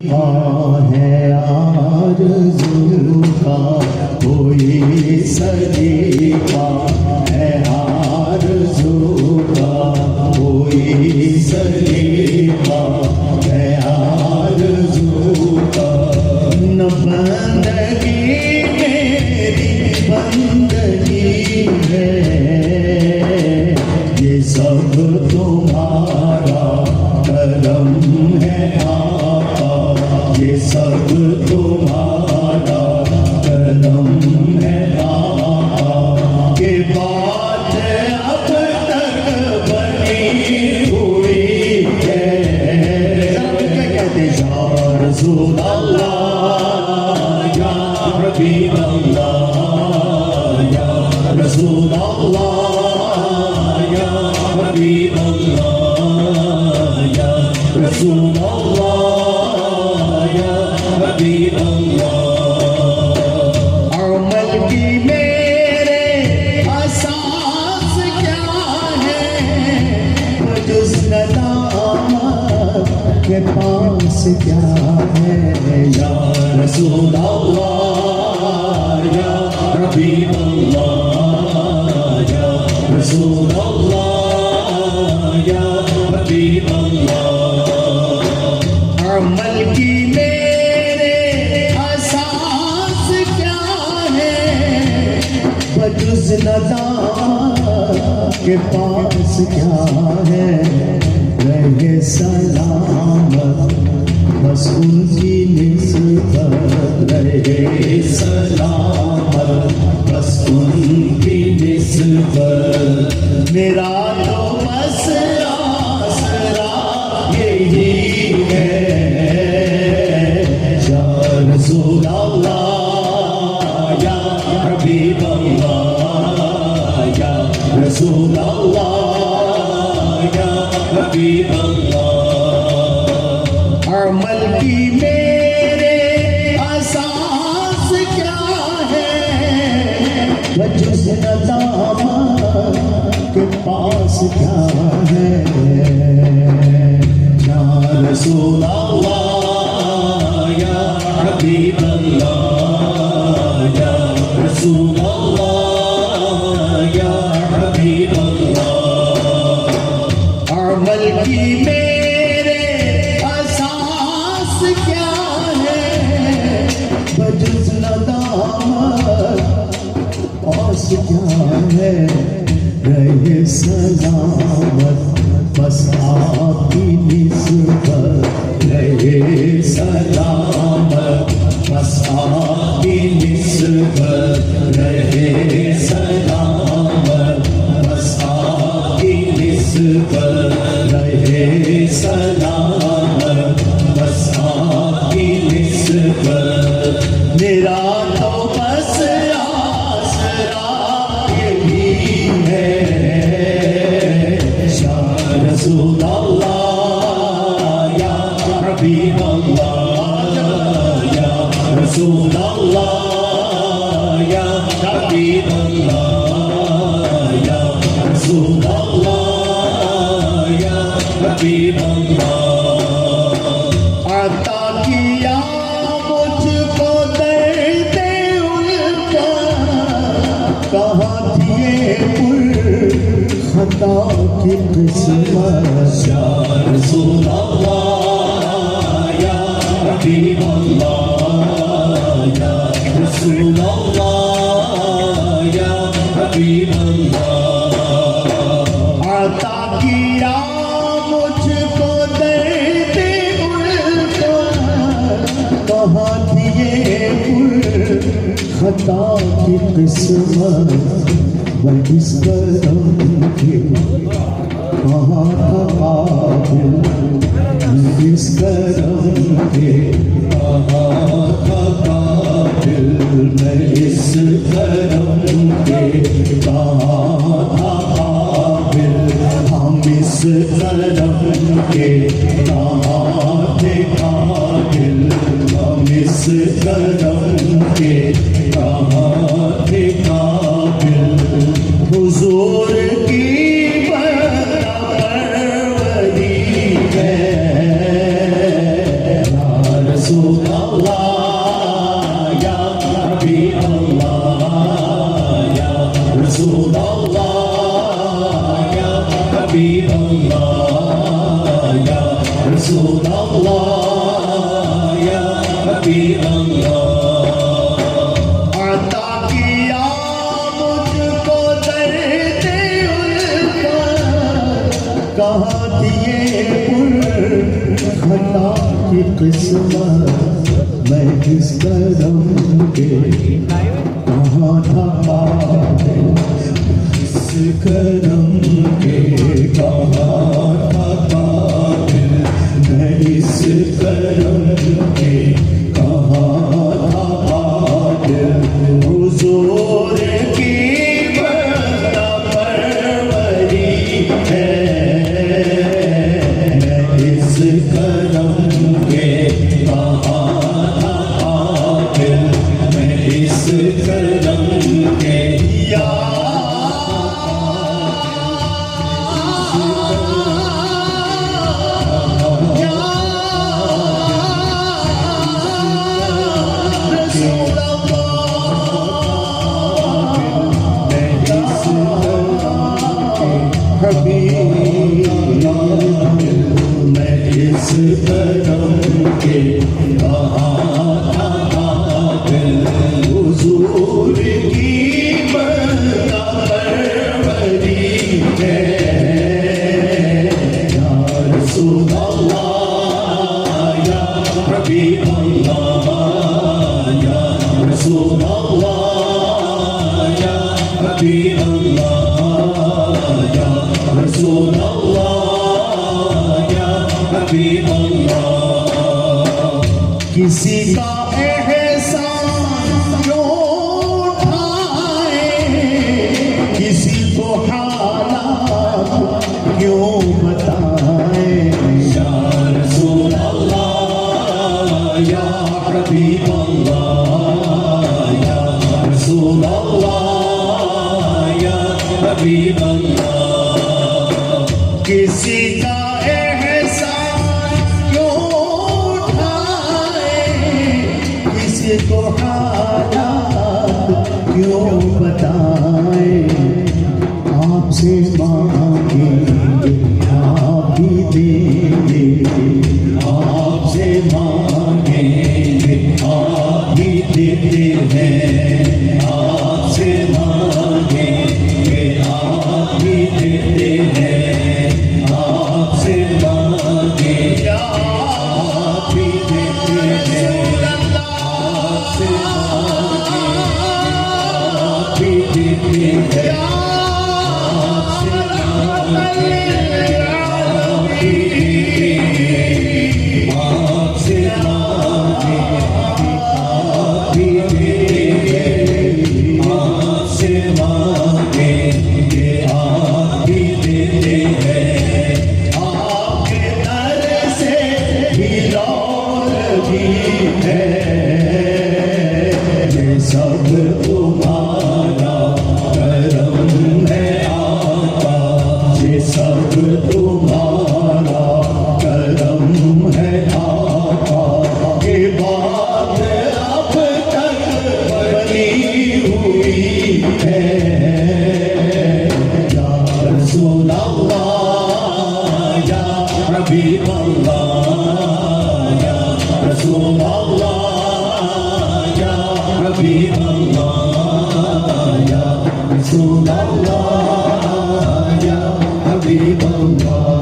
ہے آرزو کا کوئی سلیقہ ہے آرزو کا کوئی سلیقہ ہے آرزو کا نہ بندگی میری بندگی ہے یہ سب تمہارا کرم ہے یہ سب تمہارا کرم ہے کہ بات اب تک بنی ہوئی ہے کہتے یا رسول اللہ یا حبیب اللہ یا رسول اللہ یا حبیب اللہ یا رسول اللہ حبیب اللہ عمل کی میرے اساس کیا ہے جز ندامت کے پاس کیا ہے یا رسول اللہ یا حبیب اللہ یا رسول اللہ یا حبیب اللہ عمل کی بجز ندامت کے پاس کیا ہے رہے سلامت بس ان کی نسبت رہے سلامت بس ان کی نسبت میرا تو بس آسرا یہی ہے یا رسول اللہ یا حبیب اللہ یا رسول اللہ یا حبیب اللہ عمل کی میرے اساس کیا ہے بجز ندامت کے پاس کیا ہے یا رسول اللہ یا حبیب اللہ یا رسول اللہ یا حبیب اللہ عمل کی میرے اساس کیا ہے بجز ندامت پاس کیا ہے رہے سلامت بس آپ کی نسبت رہے سلامت بس آپ کی نسبت رہے سلامت بس آپ کی نسبت رہے سلامت بس آپ کی نسبت میرا تو بس آسرا یہی ہے یا رسول اللہ یا حبیب اللہ یا رسول اللہ یا حبیب اللہ یا رسول اللہ یا حبیب اللہ عطا کیا مجھ کو درد الفت کہاں تھے پر خطا کی قسمت یا رسول اللہ یا حبیب اللہ یا رسول اللہ یا حبیب اللہ عطا کیا مجھ کو درد الفت کہاں دیے پر خطا کی قسمت وہ اس کرم کے کہاں تھا قابل اس کرم کے کہاں تھا قابل میں اس کرم کے کہاں تھا قابل ہم اس کرم کے کہاں تھے قابل ہم اس کرم کے کہاں تھے قابل حضور کی پروری ہے رسول اللہ یا حبیب اللہ یا رسول اللہ یا حبیب اللہ یا رسول اللہ یا حبیب اللہ عطا کیا مجھ کو درد الفت کہاں دیے خطا کی قسمت میں کس کرم کے کہاں تھا اس کرم کے کہاں تھا قابل میں اس کرم کے کہاں تھا قابل حضور کی بندہ پروری ہے اس کرم کے کہاں تھا قابل میں اس کرم کے یا رسول اللہ میں اس کرم کے کہاں تھا قابل حضور کی بندہ پروری ہے یا رسول اللہ یا حبیب اللہ یا رسول اللہ یا حبیب اللہ یا رسول اللہ یا حبیب اللہ کسی کا احسان کیوں اٹھائے کسی کو حالات کیوں بتائے یا رسول اللہ یا حبیب اللہ یا رسول اللہ یا حبیب اللہ کسی کا احسان کیوں اٹھائے کسی کو حالات کیوں بتائے آپ سے مانگیں گے آپ بھی دیں گے آپ سے مانگیں گے آپ بھی دیتے ہیں آپ سے مانگیں گے آپ بھی دیتے ہیں آپ سے مانگیں گے آپ بھی دیتے ہیں آپ سے مانگیں آپ بھی دیتے ہیں آپ سے مانگیں آپ بھی دیتے ہیں آپ سے مانگیں آپ بھی دیتے ہیں آپ سے مانگیں گے آپ بھی دیتے ہیں آپ کے در سے بھی روزی ہے یہ سب تمہارا کرم ہے آقا یہ سب تمہارا کرم ہے آقا یہ بات اب تک بنی ہوئی ہے یا رسول اللہ یا حبیب اللہ یا رسول اللہ یا حبیب اللہ یا رسول اللہ یا حبیب اللہ